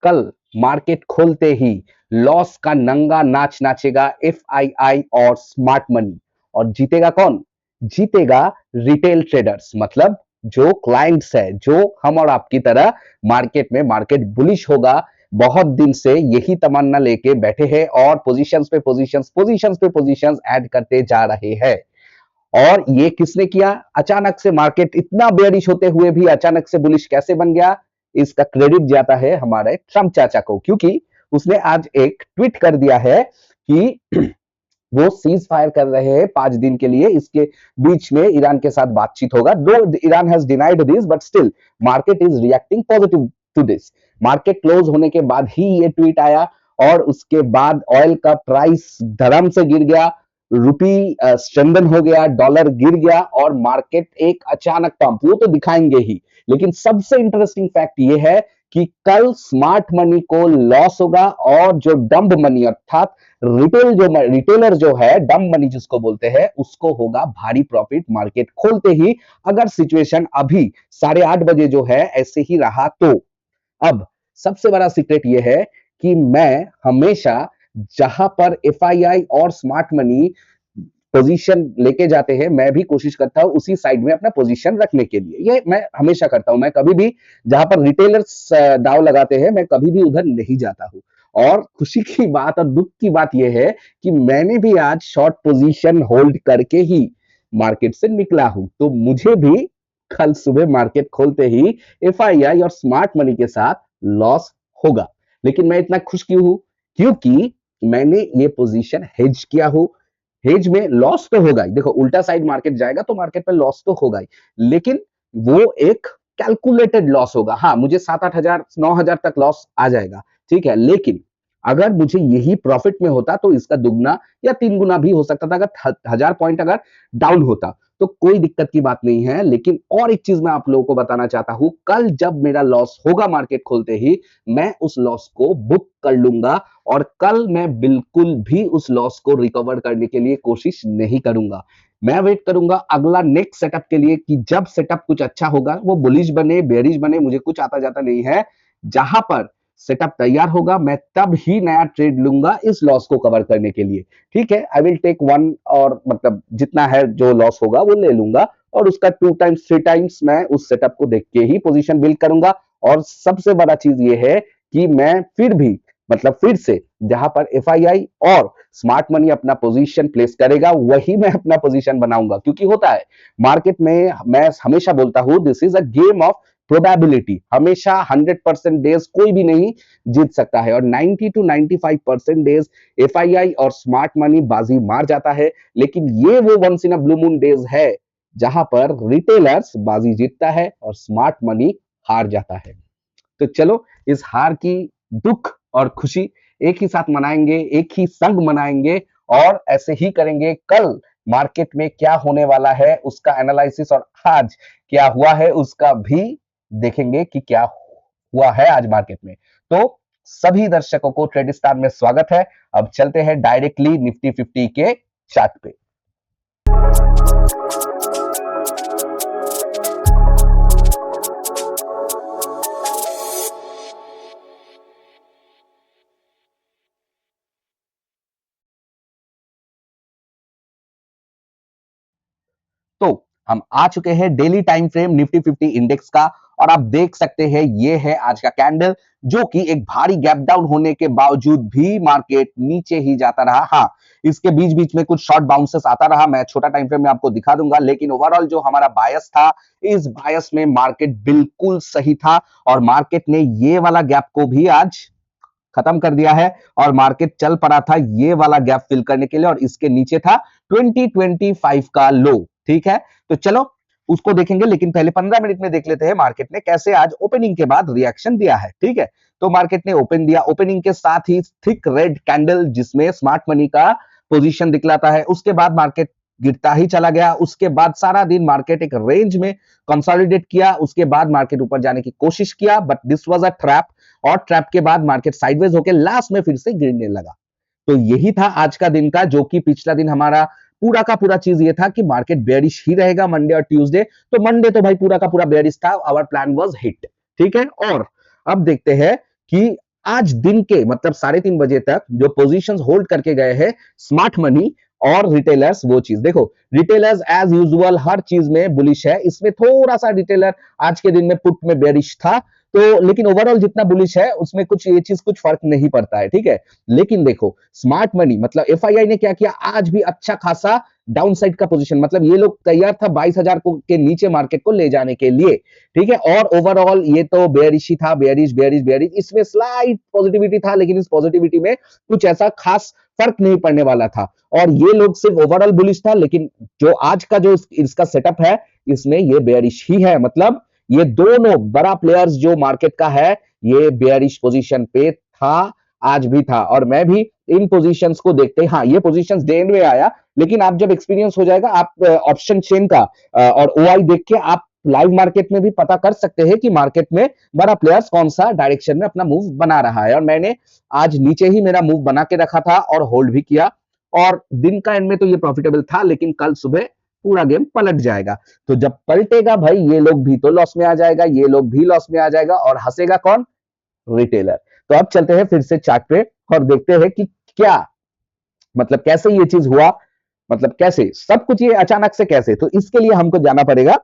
कल मार्केट खोलते ही लॉस का नंगा नाच नाचेगा एफआईआई और स्मार्ट मनी। और जीतेगा कौन? जीतेगा रिटेल ट्रेडर्स, मतलब जो क्लाइंट्स है, जो हम और आपकी तरह मार्केट में मार्केट बुलिश होगा, बहुत दिन से यही तमन्ना लेके बैठे हैं और पोजीशंस पे पोजीशंस ऐड करते जा रहे हैं। और ये किसने किया? अचानक से मार्केट इतना बेयरिश होते हुए भी अचानक से बुलिश कैसे बन गया? इसका क्रेडिट जाता है हमारे ट्रंप चाचा को, क्योंकि उसने आज एक ट्वीट कर दिया है कि वो सीज फायर कर रहे हैं 5 दिन के लिए, इसके बीच में ईरान के साथ बातचीत होगा। दो Iran has denied this but still market is reacting positive to this. Market close होने के बाद ही ये ट्वीट आया और उसके बाद ऑयल का प्राइस धड़म से गिर गया, रुपी स्ट्रेंथन हो गया, डॉलर गिर गया और मार्केट एक अचानक पंप, वो तो दिखाएंगे ही। लेकिन सबसे इंटरेस्टिंग फैक्ट ये है कि कल स्मार्ट मनी को लॉस होगा और जो डंब मनी अर्थात रिटेलर जो है, डंब मनी जिसको बोलते हैं, उसको होगा भारी प्रॉफिट मार्केट खोलते ही, अगर सिचुएशन अभी 8:30 बजे जो है ऐसे ही रहा तो। अब सबसे बड़ा सीक्रेट ये है कि मैं हमेशा जहां पर एफआईआई और स्मार्ट मनी पोजीशन लेके जाते हैं, मैं भी कोशिश करता हूं उसी साइड में अपना पोजीशन रखने के लिए। ये मैं हमेशा करता हूं। मैं कभी भी जहां पर रिटेलर्स दाव लगाते हैं, मैं कभी भी उधर नहीं जाता हूं। और खुशी की बात और दुख की बात यह है कि मैंने भी आज शॉर्ट पोजीशन होल्ड करके ही मार्केट से निकला हूं। तो मुझे भी कल सुबह मार्केट खोलते ही एफआईआई और स्मार्ट मनी के साथ लॉस होगा। लेकिन मैं इतना खुश क्यों हूं? क्योंकि मैंने ये पोजीशन हेज किया हूं। हेज में लॉस तो होगा ही, देखो उल्टा साइड मार्केट जाएगा तो मार्केट में लॉस तो होगा ही, लेकिन वो एक कैलकुलेटेड लॉस होगा। हाँ, मुझे 7-8 हजार 9 हजार तक लॉस आ जाएगा, ठीक है, लेकिन अगर मुझे यही प्रॉफिट में होता तो इसका दुगना या 3 गुना भी हो सकता था। अगर 1000 पॉइंट अगर डाउन होता तो कोई दिक्कत की बात नहीं है। लेकिन और एक चीज मैं आप लोगों को बताना चाहता हूं, कल जब मेरा लॉस होगा मार्केट खोलते ही, मैं उस लॉस को बुक कर लूंगा और कल मैं बिल्कुल भी उस लॉस को रिकवर करने के लिए कोशिश नहीं करूंगा। मैं वेट करूंगा अगला नेक्स्ट सेटअप के लिए कि जब सेटअप कुछ अच्छा होगा, वो बुलिश बने बेरिश बने, मुझे कुछ आता जाता नहीं है। जहां पर सेटअप तैयार होगा मैं तब ही नया ट्रेड लूंगा इस लॉस को कवर करने के लिए। ठीक है, आई विल टेक वन, और मतलब जितना है जो लॉस होगा वो ले लूंगा और उसका 2 टाइम्स 3 टाइम्स मैं उस सेटअप को देख के ही पोजीशन बिल्ड करूंगा। और सबसे बड़ा चीज ये है कि मैं फिर भी मतलब फिर से जहां पर एफआईआई और स्मार्ट मनी अपना पोजीशन प्लेस करेगा वही मैं अपना पोजीशन बनाऊंगा, क्योंकि होता है मार्केट में, मैं हमेशा बोलता हूं this is a game of probability. हमेशा 100% डेज कोई भी नहीं जीत सकता है और 90 to 95% डेज एफआईआई और स्मार्ट मनी बाजी मार जाता है। लेकिन ये वो once in a blue moon days है जहां पर रिटेलर्स बाजी जीतता है और स्मार्ट मनी हार जाता है। तो चलो इस हार की दुख और खुशी एक ही साथ मनाएंगे, एक ही संग मनाएंगे और ऐसे ही करेंगे। कल मार्केट में क्या होने वाला है उसका एनालिसिस और आज क्या हुआ है उसका भी देखेंगे कि क्या हुआ है आज मार्केट में। तो सभी दर्शकों को ट्रेडिस्तान में स्वागत है। अब चलते हैं डायरेक्टली निफ्टी 50 के चार्ट पे। तो हम आ चुके हैं daily time frame Nifty 50 index का और आप देख सकते हैं ये है आज का कैंडल, जो कि एक भारी गैप डाउन होने के बावजूद भी मार्केट नीचे ही जाता रहा। हाँ, इसके बीच बीच में कुछ शॉर्ट बाउंसेस आता रहा, मैं छोटा टाइम फ्रेम में आपको दिखा दूंगा, लेकिन ओवरऑल जो हमारा बायस था, इस बायस में मार्केट बिल्कुल सही था और मार्केट ने ये वाला गैप को भी आज खत्म कर दिया है और मार्केट चल पड़ा था ये वाला गैप फिल करने के लिए और इसके नीचे था 2025 का लो। ठीक है, तो चलो उसको देखेंगे, लेकिन पहले 15 मिनट में देख लेते हैं मार्केट ने कैसे आज ओपनिंग के बाद रिएक्शन दिया है। ठीक है, तो मार्केट ने ओपन दिया, ओपनिंग के साथ ही थिक रेड कैंडल जिसमें स्मार्ट मनी का पोजीशन दिखलाता है, उसके बाद मार्केट गिरता ही चला गया। उसके बाद सारा दिन मार्केट एक रेंज में कंसोलिडेट किया, उसके बाद मार्केट ऊपर जाने की कोशिश किया but this was a trap और ट्रैप के बाद मार्केट साइडवेज होकर लास्ट में फिर से गिरने लगा। तो यही था आज का दिन का, जो कि पिछला दिन हमारा पूरा का पूरा चीज ये था कि मार्केट बेयरिश ही रहेगा मंडे और ट्यूसडे। तो मंडे तो भाई पूरा का पूरा बेयरिश था, आवर प्लान वाज हिट। ठीक है, और अब देखते हैं कि आज दिन के मतलब 3:30 बजे तक जो पोजीशंस होल्ड करके गए हैं स्मार्ट मनी और रिटेलर्स, वो चीज देखो, रिटेलर्स एज यूजुअल हर चीज में बुलिश है, इसमें थोड़ा सा रिटेलर आज के दिन में पुट में बेरिश था, तो लेकिन ओवरऑल जितना बुलिश है उसमें कुछ ये चीज कुछ फर्क नहीं पड़ता है, ठीक है। लेकिन देखो स्मार्ट मनी मतलब एफआईआई ने क्या किया, आज भी अच्छा खासा डाउन साइड का पोजीशन, मतलब ये लोग तैयार था 22,000 के नीचे मार्केट को ले जाने के लिए, ठीक है। और ओवरऑल ये तो बेयरिश ही था, बेयरिश बेयरिश बेयरिश, इसमें स्लाइट पॉजिटिविटी था, लेकिन इस पॉजिटिविटी में कुछ ऐसा खास फर्क नहीं पड़ने वाला था, और ये लोग सिर्फ ओवरऑल बुलिश था, लेकिन जो आज का जो इसका सेटअप है इसमें ये बेयरिश ही है, मतलब ये दोनों बड़ा प्लेयर्स जो मार्केट का है ये बेयरिश पोजीशन पे था, आज भी था। और मैं भी इन पोजीशंस को देखते, हाँ ये पोजीशंस डे एंड में आया, लेकिन आप जब एक्सपीरियंस हो जाएगा आप ऑप्शन चेन का और ओआई देख के आप लाइव मार्केट में भी पता कर सकते हैं कि मार्केट में बड़ा प्लेयर्स कौन सा डायरेक्शन में अपना मूव बना रहा है। और मैंने आज नीचे ही मेरा मूव बना के रखा था और होल्ड भी किया, और दिन का एंड में तो ये प्रॉफिटेबल था, लेकिन कल सुबह पूरा गेम पलट जाएगा। तो जब पलटेगा भाई ये लोग भी तो लॉस में आ जाएगा, ये लोग भी लॉस में आ जाएगा, और हंसेगा कौन, रिटेलर। तो अब चलते हैं फिर से चार्ट पे और देखते हैं कि क्या मतलब कैसे ये चीज हुआ, मतलब कैसे सब कुछ ये अचानक से कैसे। तो इसके लिए हमको जाना पड़ेगा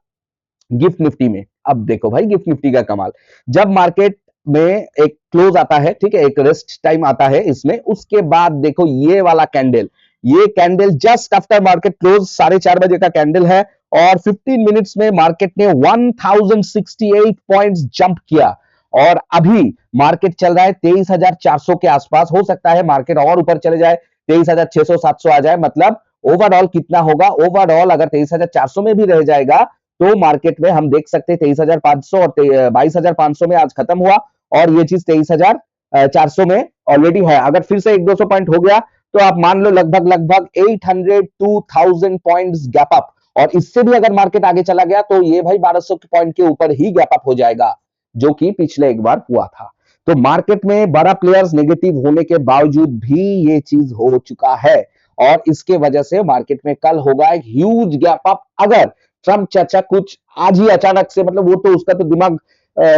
गिफ्ट निफ्टी में। अब देखो भाई गिफ्ट निफ्टी का कमाल, जब मार्केट में एक क्लोज आता है, ठीक है, एक रेस्ट टाइम आता है इसमें, उसके बाद देखो ये वाला कैंडल, ये candle just after market close 4:30 बजे का कैंडल है, और 15 मिनट्स में मार्केट ने 1068 पॉइंट्स जंप किया, और अभी मार्केट चल रहा है 23,400 के आसपास, हो सकता है मार्केट और ऊपर चले जाए, 23,600 700 आ जाए, मतलब ओवरऑल कितना होगा, ओवरऑल अगर 23,400 में भी रह जाएगा तो मार्केट में हम देख सकते हैं 23,500 और 22,500 में आज खत्म हुआ, और ये चीज 23,400 में ऑलरेडी है। अगर फिर से 100-200 पॉइंट हो गया तो आप मान लो लगभग लगभग 800 to 1000 पॉइंट्स गैप अप, और इससे भी अगर मार्केट आगे चला गया तो ये भाई 1200 पॉइंट के ऊपर ही गैप अप हो जाएगा, जो कि पिछले एक बार हुआ था। तो मार्केट में बड़ा प्लेयर्स नेगेटिव होने के बावजूद भी ये चीज हो चुका है, और इसके वजह से मार्केट में कल होगा एक ह्यूज गैप अप। अगर ट्रम्प चाचा कुछ आज ही अचानक से, मतलब वो तो उसका तो दिमाग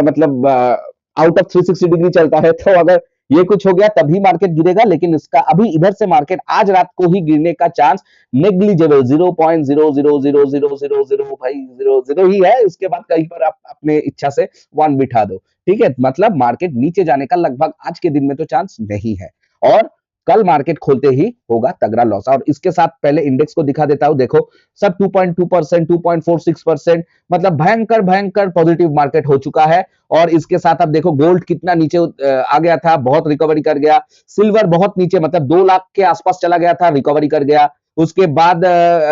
मतलब आउट ऑफ 360 डिग्री चलता है, तो अगर ये कुछ हो गया तभी मार्केट गिरेगा, लेकिन इसका अभी इधर से मार्केट आज रात को ही गिरने का चांस नेग्लिजिबल 0.00000 भाई 00 ही है, उसके बाद कहीं पर आप अपने इच्छा से वन बिठा दो, ठीक है। मतलब मार्केट नीचे जाने का लगभग आज के दिन में तो चांस नहीं है, और कल मार्केट खोलते ही होगा तगड़ा लॉस। और इसके साथ पहले इंडेक्स को दिखा देता हूं, देखो सब 2.2%, 2.46%, मतलब भयंकर भयंकर पॉजिटिव मार्केट हो चुका है। और इसके साथ अब देखो गोल्ड कितना नीचे आ गया था, बहुत रिकवरी कर गया, सिल्वर बहुत नीचे मतलब 2 लाख के आसपास चला गया था, रिकवरी कर गया, उसके बाद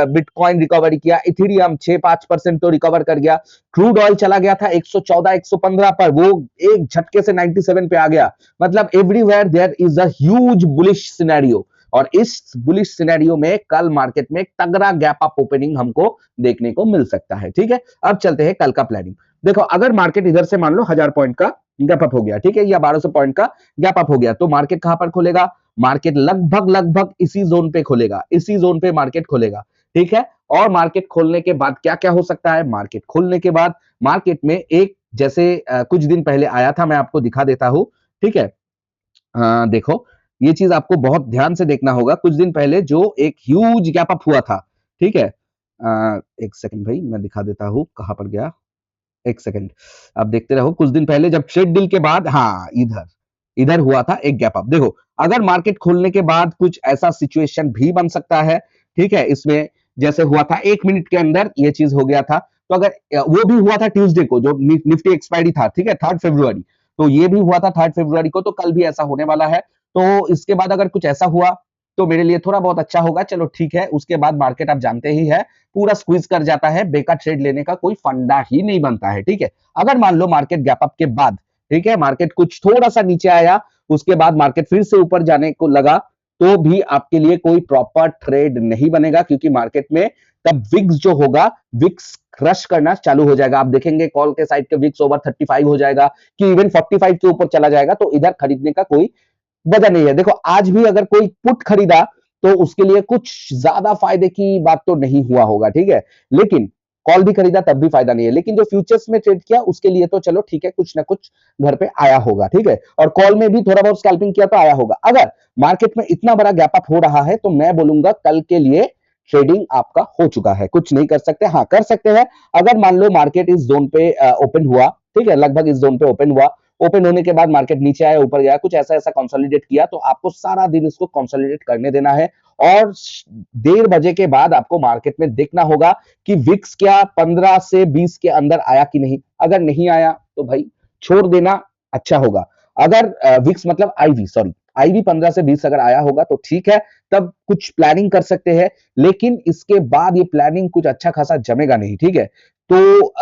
बिटकॉइन रिकवरी किया, इथेरियम 6-5% तो रिकवर कर गया, क्रूड ऑयल चला गया था 114 115 पर, वो एक झटके से 97 पे आ गया। मतलब everywhere there is a huge bullish scenario, और इस बुलिश सिनेरियो में कल मार्केट में तगड़ा गैप अप ओपनिंग हमको देखने को मिल सकता है, ठीक है। अब चलते हैं कल का प्लानिंग। देखो अगर मार्केट इधर से मान लो 1000 पॉइंट का गैप अप हो गया, ठीक है, या 1200 पॉइंट का गैप अप हो गया, तो मार्केट कहां पर खोलेगा, मार्केट लगभग लगभग इसी जोन पे खोलेगा, इसी जोन पे मार्केट खोलेगा, ठीक है। और मार्केट खोलने के बाद क्या क्या हो सकता है, मार्केट खोलने के बाद मार्केट में एक जैसे कुछ दिन पहले आया था, मैं आपको दिखा देता हूं, ठीक है। देखो ये चीज आपको बहुत ध्यान से देखना होगा, कुछ दिन पहले जो एक ह्यूज गैप अप हुआ था, ठीक है। एक सेकंड भाई मैं दिखा देता हूं कहां पर गया, एक सेकंड आप देखते रहो। कुछ दिन पहले जब ट्रेड डील के बाद, हाँ इधर इधर हुआ था एक गैप अप। देखो अगर मार्केट खोलने के बाद कुछ ऐसा सिचुएशन भी बन सकता है, ठीक है, इसमें जैसे हुआ था 1 मिनट के अंदर ये चीज हो गया था, तो अगर वो भी हुआ था ट्यूसडे को जो निफ्टी एक्सपायरी था, ठीक है, 3 फरवरी, तो ये भी हुआ था 3 फरवरी को, तो कल भी ऐसा होने वाला है। तो इसके बाद अगर कुछ ऐसा हुआ तो मेरे लिए थोड़ा बहुत अच्छा होगा, चलो ठीक है। उसके बाद मार्केट आप जानते ही है पूरा स्क्वीज कर जाता है, बेकार ट्रेड लेने का कोई फंडा ही नहीं बनता है, ठीक है। अगर मान लो मार्केट गैप अप के बाद, ठीक है, मार्केट कुछ थोड़ा सा नीचे आया, उसके बाद मार्केट फिर से ऊपर जाने को लगा, तो भी आपके लिए कोई प्रॉपर ट्रेड नहीं बनेगा, क्योंकि मार्केट में तब विक्स जो होगा, विक्स क्रश करना चालू हो जाएगा। आप देखेंगे कॉल के साइड के विक्स ओवर 35 हो जाएगा, कि इवन 45 के ऊपर चला जाएगा, तो इधर खरीदने का कोई वजह नहीं है। देखो आज भी अगर कोई पुट खरीदा तो उसके लिए कुछ ज्यादा फायदे की बात तो नहीं हुआ होगा, ठीक है, लेकिन कॉल भी खरीदा तब भी फायदा नहीं है। लेकिन जो फ्यूचर्स में ट्रेड किया उसके लिए तो चलो ठीक है, कुछ ना कुछ घर पे आया होगा, ठीक है, और कॉल में भी थोड़ा बहुत स्कैल्पिंग किया तो आया होगा। अगर मार्केट में इतना बड़ा गैप अप हो रहा है तो मैं बोलूंगा कल के लिए ट्रेडिंग आपका हो चुका है, कुछ नहीं कर सकते। हाँ, कर सकते हैं अगर मान लो मार्केट इस जोन पे ओपन हुआ, ठीक है, लगभग इस जोन पे ओपन हुआ, ओपन होने के बाद मार्केट नीचे आया, ऊपर गया, कुछ ऐसा ऐसा कंसोलिडेट किया, तो आपको सारा दिन इसको कंसोलिडेट करने देना है। और 1:30 बजे के बाद आपको मार्केट में देखना होगा कि विक्स क्या 15 से 20 के अंदर आया कि नहीं। अगर नहीं आया तो भाई छोड़ देना अच्छा होगा। अगर विक्स मतलब आईवी, सॉरी, आईवी 15 से 20 अगर आया होगा तो ठीक है, तब कुछ प्लानिंग कर सकते हैं। लेकिन इसके बाद ये प्लानिंग कुछ अच्छा खासा जमेगा नहीं, ठीक है। तो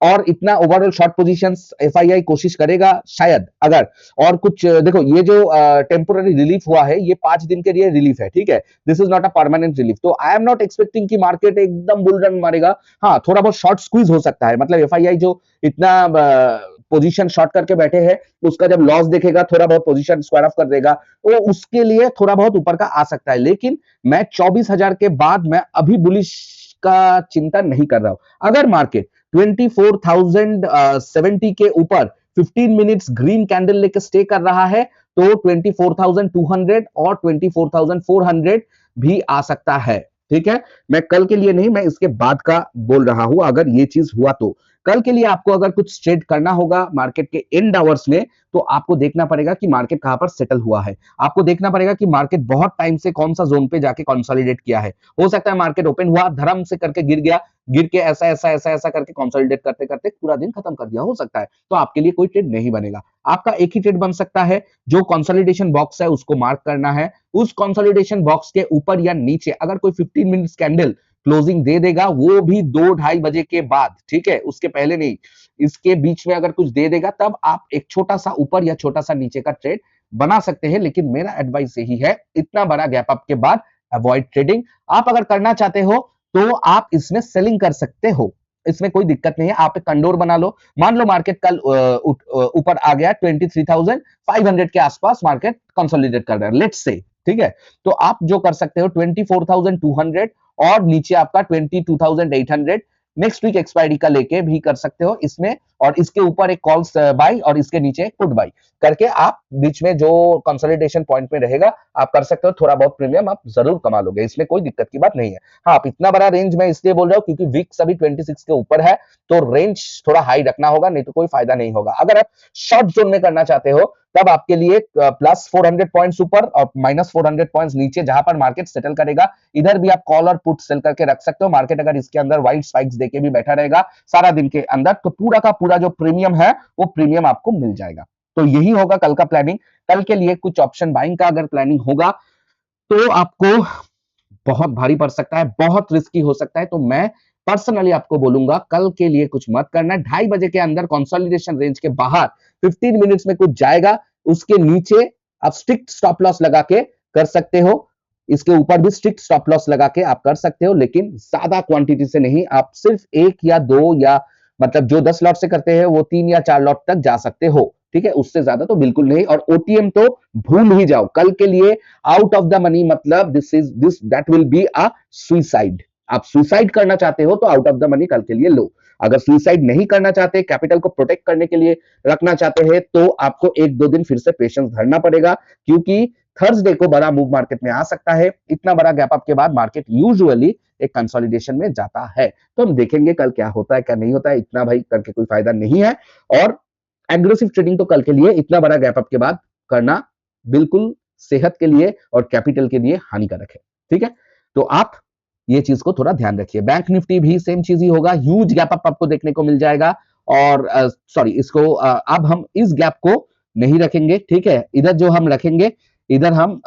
और इतना ओवरऑल शॉर्ट पोजीशंस एफआईआई कोशिश करेगा शायद, अगर और कुछ देखो, ये जो टेम्पोररी रिलीफ हुआ है ये 5 दिन के लिए रिलीफ है, ठीक है, this is not a permanent relief. तो आई एम नॉट एक्सपेक्टिंग कि मार्केट एकदम बुल रन मारेगा। हाँ, थोड़ा बहुत शॉर्ट स्क्वीज हो सकता है, मतलब एफआईआई जो इतना पोजीशन शॉर्ट करके बैठे हैं उसका जब लॉस देखेगा थोड़ा बहुत पोजीशन स्क्वायर ऑफ कर देगा, तो उसके लिए थोड़ा बहुत ऊपर का आ सकता है। लेकिन मैं 24,000 के बाद मैं अभी बुलिश का चिंता नहीं कर रहा हूं। अगर मार्केट 24,070 के ऊपर 15 मिनट्स ग्रीन कैंडल लेकर स्टे कर रहा है तो 24,200 और 24,400 भी आ सकता है, ठीक है। मैं कल के लिए नहीं, मैं इसके बाद का बोल रहा हूं। अगर ये चीज हुआ तो कल के लिए आपको अगर कुछ ट्रेड करना होगा मार्केट के एंड आवर्स में, तो आपको देखना पड़ेगा कि मार्केट कहां पर सेटल हुआ है। आपको देखना पड़ेगा कि मार्केट बहुत टाइम से कौन सा जोन पे जाके कंसोलिडेट किया है। हो सकता है मार्केट ओपन हुआ, धर्म से करके गिर गया, गिर के ऐसा ऐसा ऐसा ऐसा करके कंसोलिडेट करते करते पूरा दिन खत्म कर दिया, हो सकता है। तो आपके लिए कोई ट्रेड नहीं बनेगा। आपका एक ही ट्रेड बन सकता है, जो कंसोलिडेशन बॉक्स है उसको मार्क करना है। उस कंसोलिडेशन बॉक्स के ऊपर या नीचे अगर कोई 15 मिनट्स कैंडल क्लोजिंग दे देगा, वो भी 2-2:30 बजे के बाद, ठीक है, उसके पहले नहीं, इसके बीच में अगर कुछ दे देगा तब आप एक छोटा सा ऊपर या छोटा सा नीचे का ट्रेड बना सकते हैं। लेकिन मेरा एडवाइस यही है, इतना बड़ा गैप अप के बाद अवॉइड ट्रेडिंग। आप अगर करना चाहते हो तो आप इसमें सेलिंग कर सकते हो, इसमें कोई दिक्कत नहीं है। आप एक कंडोर बना लो, मान लो मार्केट कल ऊपर आ गया 23,500 के आसपास, मार्केट कंसोलिडेट कर रहा है, लेट्स से, ठीक है। तो आप जो कर सकते हो 24,200 और नीचे आपका 22,800 नेक्स्ट वीक एक्सपायरी का लेके भी कर सकते हो इसमें, और इसके ऊपर एक कॉल्स बाई और इसके नीचे पुट बाई करके आप बीच में जो कंसोलिडेशन पॉइंट में रहेगा आप कर सकते हो। थोड़ा बहुत प्रीमियम आप जरूर कमा लोगे, इसमें कोई दिक्कत की बात नहीं है। हाँ, आप इतना बड़ा रेंज मैं इसलिए बोल रहा हूँ क्योंकि विक्स अभी 26 के ऊपर है, तो रेंज थोड़ा हाई रखना होगा, नहीं तो कोई फायदा नहीं होगा। अगर आप शॉर्ट जोन में करना चाहते हो तब आपके लिए प्लस 400 पॉइंट्स ऊपर और माइनस 400 पॉइंट्स नीचे जहां पर मार्केट सेटल करेगा, इधर भी आप कॉल और पुट सेल करके रख सकते हो। मार्केट अगर इसके अंदर वाइड स्पाइक्स देके भी बैठा रहेगा सारा दिन के अंदर, तो पूरा का पूरा जो प्रीमियम है वो प्रीमियम आपको मिल जाएगा। तो यही होगा कल का प्लानिंग। कल के लिए कुछ ऑप्शन बाइंग का अगर प्लानिंग होगा तो आपको बहुत भारी पड़ सकता है, बहुत रिस्की हो सकता है। तो मैं पर्सनली आपको बोलूंगा कल के लिए कुछ मत करना। 2:30 बजे के अंदर कंसोलिडेशन रेंज के बाहर 15 मिनट्स में कुछ जाएगा, उसके नीचे आप स्ट्रिक्ट स्टॉप लॉस लगा के कर सकते हो, इसके ऊपर भी स्ट्रिक्ट स्टॉप लॉस लगा के आप कर सकते हो, लेकिन ज्यादा क्वांटिटी से नहीं। आप सिर्फ 1 या 2 या मतलब जो 10 लॉट से करते हैं वो 3 या 4 लॉट तक जा सकते हो, ठीक है, उससे ज्यादा तो बिल्कुल नहीं। और ओटीएम तो भूल ही जाओ कल के लिए। आउट ऑफ द मनी मतलब this that will be a suicide. आप सुइसाइड करना चाहते हो तो आउट ऑफ द मनी कल के लिए लो। अगर सुइसाइड नहीं करना चाहते, कैपिटल को प्रोटेक्ट करने के लिए रखना चाहते हैं, तो आपको 1-2 दिन फिर से पेशेंस धरना पड़ेगा, क्योंकि थर्सडे को बड़ा मूव मार्केट में आ सकता है। इतना बड़ा गैप अप के बाद मार्केट यूजुअली एक कंसोलिडेशन में जाता है। तो हम देखेंगे कल क्या होता है क्या नहीं होता है, इतना भाई करके कोई फायदा नहीं है। और एग्रेसिव ट्रेडिंग तो कल के लिए इतना बड़ा गैप अप के बाद करना बिल्कुल सेहत के लिए और कैपिटल के लिए हानिकारक है, ठीक है। तो आप ये चीज को थोड़ा ध्यान रखिए। बैंक निफ्टी भी सेम चीज ही होगा, ह्यूज गैप अप आपको देखने को मिल जाएगा। और सॉरी, इसको अब हम इस गैप को नहीं रखेंगे, ठीक है। इधर जो हम रखेंगे, इधर हम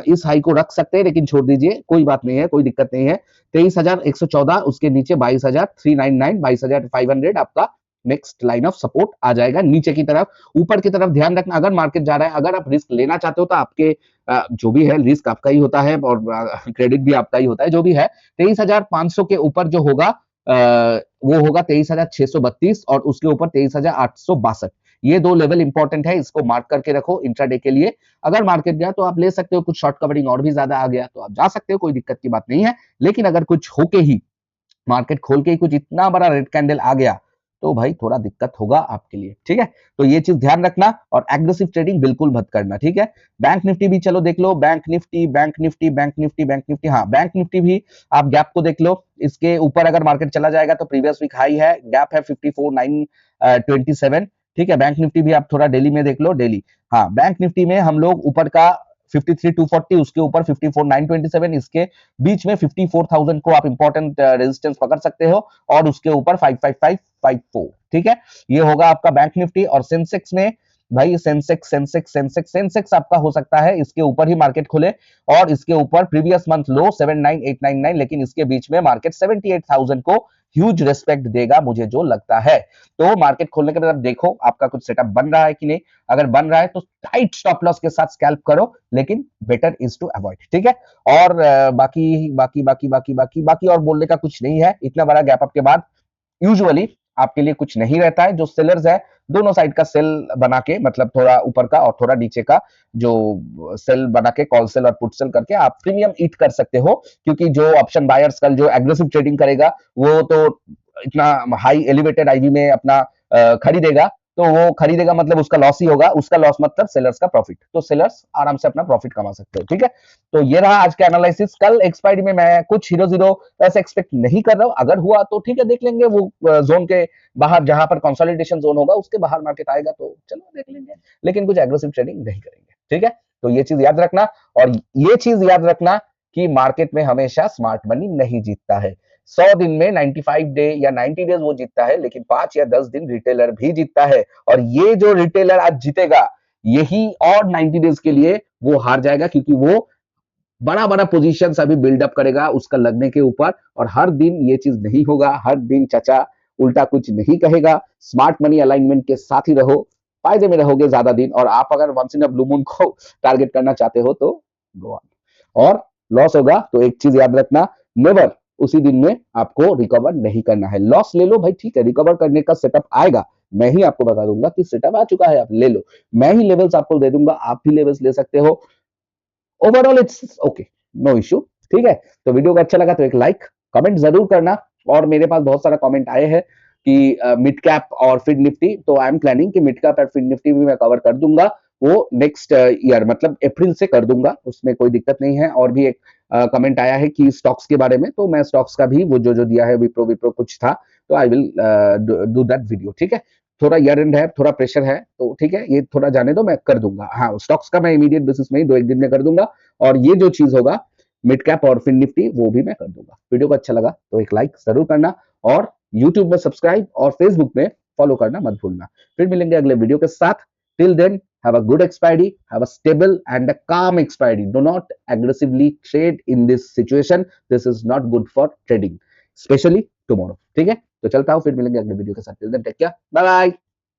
इस हाई को रख सकते हैं, लेकिन छोड़ दीजिए, कोई बात नहीं है, कोई दिक्कत नहीं है। 23,114, उसके नीचे 22,399, 22,500 आपका नेक्स्ट लाइन ऑफ सपोर्ट आ जाएगा नीचे की तरफ। ऊपर की तरफ ध्यान रखना, अगर मार्केट जा रहा है, अगर आप रिस्क लेना चाहते हो तो आपके जो भी है रिस्क आपका ही होता है और क्रेडिट भी आपका ही होता है, जो भी है। 23,500 के ऊपर जो होगा वो होगा 23,632 और उसके ऊपर 23,862। ये 2 लेवल इंपॉर्टेंट है, इसको मार्क करके रखो इंट्राडे के लिए। अगर मार्केट गया तो आप ले सकते हो, कुछ शॉर्ट कवरिंग और भी ज्यादा आ गया तो आप जा सकते हो, कोई दिक्कत की बात नहीं है। लेकिन अगर कुछ होके ही मार्केट खोल के ही कुछ इतना बड़ा रेड कैंडल आ गया तो भाई थोड़ा दिक्कत होगा आपके लिए, ठीक है। तो ये चीज ध्यान रखना और एग्रेसिव ट्रेडिंग बिल्कुल मत करना, ठीक है। बैंक निफ्टी भी चलो देख लो, bank Nifty bank Nifty bank Nifty bank Nifty, हाँ बैंक निफ्टी भी आप गैप को देख लो, इसके ऊपर अगर मार्केट चला जाएगा तो प्रीवियस वीक हाई है, गैप है 54,927, ठीक है। बैंक निफ्टी भी आप थोड़ा डेली में देख लो, डेली, हाँ बैंक निफ्टी में हम लोग ऊपर का 53,240, उसके ऊपर 54,927, इसके बीच में 54,000 को आप इंपॉर्टेंट रेजिस्टेंस पकड़ सकते हो और उसके ऊपर 55554, ठीक है। ये होगा आपका बैंक निफ्टी। और सेंसेक्स में भाई सेंसेक्स आपका हो सकता है इसके ऊपर ही मार्केट खुले और इसके ऊपर प्रीवियस मंथ लो 79899, लेकिन इसके बीच में मार्केट 78,000 को ह्यूज रेस्पेक्ट देगा मुझे जो लगता है। तो मार्केट खोलने के बाद देखो आपका कुछ सेटअप बन रहा है कि नहीं, अगर बन रहा है तो टाइट स्टॉप लॉस के साथ स्कैल्प करो, लेकिन बेटर इज टू अवॉइड, ठीक है। और बाकी बाकी बाकी बाकी बाकी बाकी और बोलने का कुछ नहीं है। इतना बड़ा गैप अप के बाद यूजुअली आपके लिए कुछ नहीं रहता है। जो सेलर्स है दोनों साइड का सेल बना के, मतलब थोड़ा ऊपर का और थोड़ा नीचे का जो सेल बना के, कॉल सेल और पुट सेल करके आप प्रीमियम ईट कर सकते हो, क्योंकि जो ऑप्शन बायर्स कल जो एग्रेसिव ट्रेडिंग करेगा वो तो इतना हाई एलिवेटेड आईवी में अपना खरीदेगा, तो वो खरीदेगा मतलब उसका लॉस ही होगा, उसका लॉस मतलब सेलर्स का प्रॉफिट, तो सेलर्स आराम से अपना प्रॉफिट कमा सकते हो, ठीक है। तो ये रहा आज का एनालिसिस। कल एक्सपायरी में मैं कुछ हीरो जीरो ऐसे एक्सपेक्ट नहीं कर रहा हूं, अगर हुआ तो ठीक है देख लेंगे, वो जोन के बाहर जहां पर कंसोलिडेशन जोन होगा उसके बाहर मार्केट आएगा तो चलो देख लेंगे, लेकिन कुछ एग्रेसिव ट्रेडिंग नहीं करेंगे, ठीक है। तो ये चीज याद रखना, और ये चीज याद रखना कि मार्केट में हमेशा स्मार्ट मनी नहीं जीतता है। 100 दिन में 95 डे या 90 डेज वो जीतता है, लेकिन 5 या 10 दिन रिटेलर भी जीतता है, और ये जो रिटेलर आज जीतेगा यही और 90 डेज के लिए वो हार जाएगा, क्योंकि वो बड़ा बड़ा पोजीशन अभी बिल्डअप करेगा उसका लगने के ऊपर। और हर दिन ये चीज नहीं होगा, हर दिन चचा उल्टा कुछ नहीं कहेगा। स्मार्ट मनी अलाइनमेंट के साथ ही रहो, फायदे में रहोगे ज्यादा दिन। और आप अगर once in a blue moon को टारगेट करना चाहते हो तो गो ऑन। और लॉस होगा तो एक चीज याद रखना, नेवर उसी दिन में आपको रिकवर नहीं करना है। लॉस ले लो भाई, ठीक है, रिकवर करने का सेटअप आएगा, मैं ही आपको बता दूंगा कि सेटअप आ चुका है, आप ले लो, मैं ही लेवल्स आपको दे दूंगा, आप भी लेवल्स ले सकते हो। Overall it's okay, no issue, ठीक है। तो वीडियो को अच्छा लगा तो एक लाइक कमेंट जरूर करना। और मेरे पास बहुत सारा कमेंट आए हैं कि मिड कैप और फिड निफ्टी, तो आई एम प्लानिंग कि मिड कैप और फिड निफ्टी भी मैं कवर कर दूंगा, वो नेक्स्ट ईयर मतलब अप्रैल से कर दूंगा, उसमें कोई दिक्कत नहीं है। और भी एक कमेंट आया है कि स्टॉक्स के बारे में, तो मैं स्टॉक्स का भी वो जो जो दिया है, विप्रो विप्रो कुछ था, तो I will do that video, ठीक है। थोड़ा ईयर एंड है, थोड़ा प्रेशर है, तो ठीक है ये थोड़ा जाने दो, मैं कर दूंगा। हाँ स्टॉक्स का मैं इमीडिएट बेसिस में ही 2-1 दिन में कर दूंगा, और ये जो चीज होगा मिड कैप और फिन निफ्टी वो भी मैं कर दूंगा। वीडियो को अच्छा लगा तो एक लाइक जरूर करना, और यूट्यूब में सब्सक्राइब और फेसबुक में फॉलो करना मत भूलना। फिर मिलेंगे अगले वीडियो के साथ। Till then have a good expiry, have a stable and a calm expiry. Do not aggressively trade in this situation. This is not good for trading, especially tomorrow. ठीक है, तो चलता हूँ, फिर मिलेंगे अगले वीडियो के साथ। Till then take care, bye bye.